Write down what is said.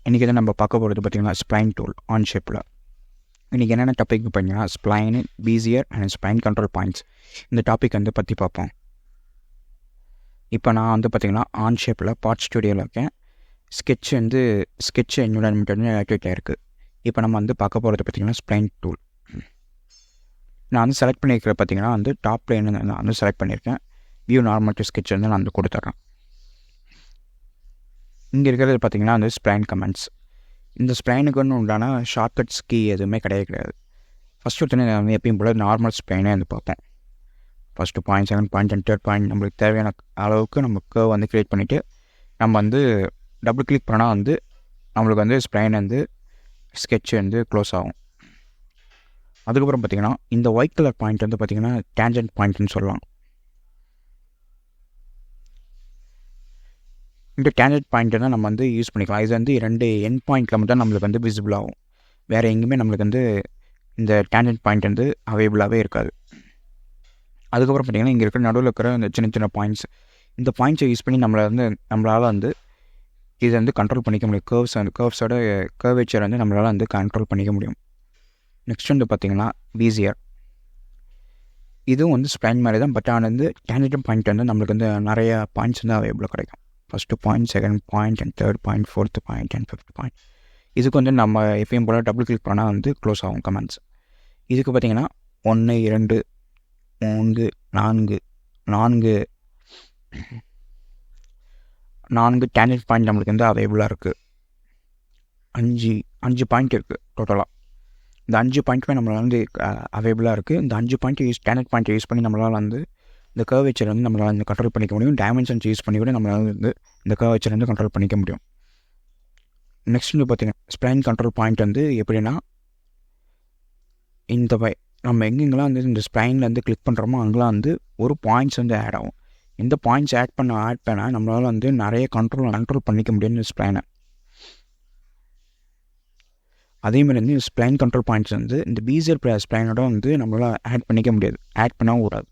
இன்றைக்கி தான் நம்ம பார்க்க போகிறது பார்த்திங்கன்னா ஸ்ப்ளைன் டூல் ஆன்ஷேப்பில். இன்றைக்கி என்னென்ன டாபிக் பார்த்தீங்கன்னா ஸ்ப்ளைனு, பீசியர் அண்ட் ஸ்ப்ளைன் கண்ட்ரோல் பாயிண்ட்ஸ். இந்த டாபிக் வந்து பற்றி பார்ப்போம். இப்போ நான் வந்து பார்த்திங்கன்னா ஆன்ஷேப்பில் பார்ட் ஸ்டுடியோவில் இருக்கேன். ஸ்கெட்ச் என்விரான்மெண்ட் வந்து ஆக்டிவேட் ஆகிருக்கு. இப்போ நம்ம வந்து பார்க்க போகிறது பார்த்திங்கன்னா ஸ்ப்ளைன் டூல். நான் வந்து செலக்ட் பண்ணியிருக்கிற பார்த்திங்கன்னா வந்து டாப் லைன் நான் வந்து செலக்ட் பண்ணியிருக்கேன். வியூ நார்மல் டு ஸ்கெட்ச் வந்து நான் வந்து கொடுத்துட்றேன். இங்கே இருக்கிறது பார்த்திங்கன்னா வந்து ஸ்ப்ளைன் கமெண்ட்ஸ். இந்த ஸ்ப்ளைனுக்கு வந்து உண்டான ஷார்ட்கட்ஸ் கீ எதுவுமே கிடையாது. ஃபஸ்ட்டு ஒருத்தனை நம்ம எப்பயும் போல் நார்மல் ஸ்ப்ளைனே வந்து பார்ப்போம். First point, second point and third point நம்மளுக்கு தேவையான அளவுக்கு நம்ம கர்வ் வந்து க்ரியேட் பண்ணிவிட்டு நம்ம வந்து டபுள் கிளிக் பண்ணால் வந்து நம்மளுக்கு வந்து ஸ்ப்ளைன் வந்து ஸ்கெட்ச் வந்து க்ளோஸ் ஆகும். அதுக்கப்புறம் பார்த்திங்கன்னா இந்த ஒயிட் கலர் பாயிண்ட் வந்து பார்த்திங்கன்னா டேஞ்சன்ட் பாயிண்ட்னு சொல்லலாம். இந்த டேஞ்சன்ட் பாயிண்ட்டை தான் நம்ம வந்து யூஸ் பண்ணிக்கலாம். இது வந்து 2 எண்ட் பாயிண்ட்டில் மட்டும் நம்மளுக்கு வந்து விசிபிள் ஆகும். வேறு எங்கேயுமே நம்மளுக்கு வந்து இந்த டேஞ்சன்ட் பாயிண்ட் வந்து அவைலபிளாகவே இருக்காது. அதுக்கப்புறம் பார்த்திங்கன்னா இங்கே இருக்கிற நடுவில் இருக்கிற இந்த சின்ன சின்ன பாயிண்ட்ஸ், இந்த பாயிண்ட்ஸை யூஸ் பண்ணி நம்மளால் வந்து இதை வந்து கண்ட்ரோல் பண்ணிக்க முடியும். கர்வ்ஸோட கர்வேச்சர் வந்து நம்மளால் வந்து கண்ட்ரோல் பண்ணிக்க முடியும். நெக்ஸ்ட் வந்து பார்த்திங்கன்னா பீசியர். இதுவும் வந்து ஸ்ப்ளைன் மாதிரி தான், பட் ஆனால் வந்து டேஞ்சன்ட் பாயிண்ட் வந்து நம்மளுக்கு வந்து நிறைய பாயிண்ட்ஸ் வந்து அவைலபிளாக கிடைக்கும். First point, second point and third point, fourth point and fifth point. இதுக்கு வந்து நம்ம எப்பயும் போல் டபுள் கிளிக் பண்ணால் வந்து க்ளோஸ் ஆகும் கமெண்ட்ஸ். இதுக்கு பார்த்திங்கன்னா 1, 2, 3, 4 டேஞ்சன்ட் பாயிண்ட் நம்மளுக்கு வந்து அவைலபிளாக இருக்குது. 5 பாயிண்ட் இருக்குது டோட்டலாக. இந்த 5 பாயிண்ட்டுமே நம்மளால் வந்து அவைலபிளாக இருக்குது. இந்த 5 பாயிண்ட்டு டேஞ்சன்ட் பாயிண்ட்டை யூஸ் பண்ணி நம்மளால் வந்து இந்த கர்வேச்சர் வந்து நம்மளால் வந்து கண்ட்ரோல் பண்ணிக்க முடியும். டைமென்ஷன்ஸ் யூஸ் பண்ணி கூட நம்மளால் வந்து இந்த கர்வேச்சர் வந்து கண்ட்ரோல் பண்ணிக்க முடியும். நெக்ஸ்ட் வந்து பார்த்திங்கன்னா ஸ்ப்ளைன் கண்ட்ரோல் பாயிண்ட் வந்து எப்படின்னா நம்ம எங்கெங்கெல்லாம் வந்து இந்த ஸ்ப்ளைனில் வந்து கிளிக் பண்ணுறோமோ அங்கெல்லாம் வந்து ஒரு பாயிண்ட்ஸ் வந்து ஆட் ஆகும். இந்த பாயிண்ட்ஸ் ஆட் பண்ண நம்மளால் வந்து நிறைய கண்ட்ரோல் பண்ணிக்க முடியும் இந்த ஸ்ப்ளைனை. அதேமாதிரி வந்து ஸ்ப்ளைன் கண்ட்ரோல் பாயிண்ட்ஸ் வந்து இந்த பீசியர் ஸ்ப்ளைனோட வந்து நம்மளால் ஆட் பண்ணிக்க முடியாது, ஆட் பண்ணவும் கூடாது.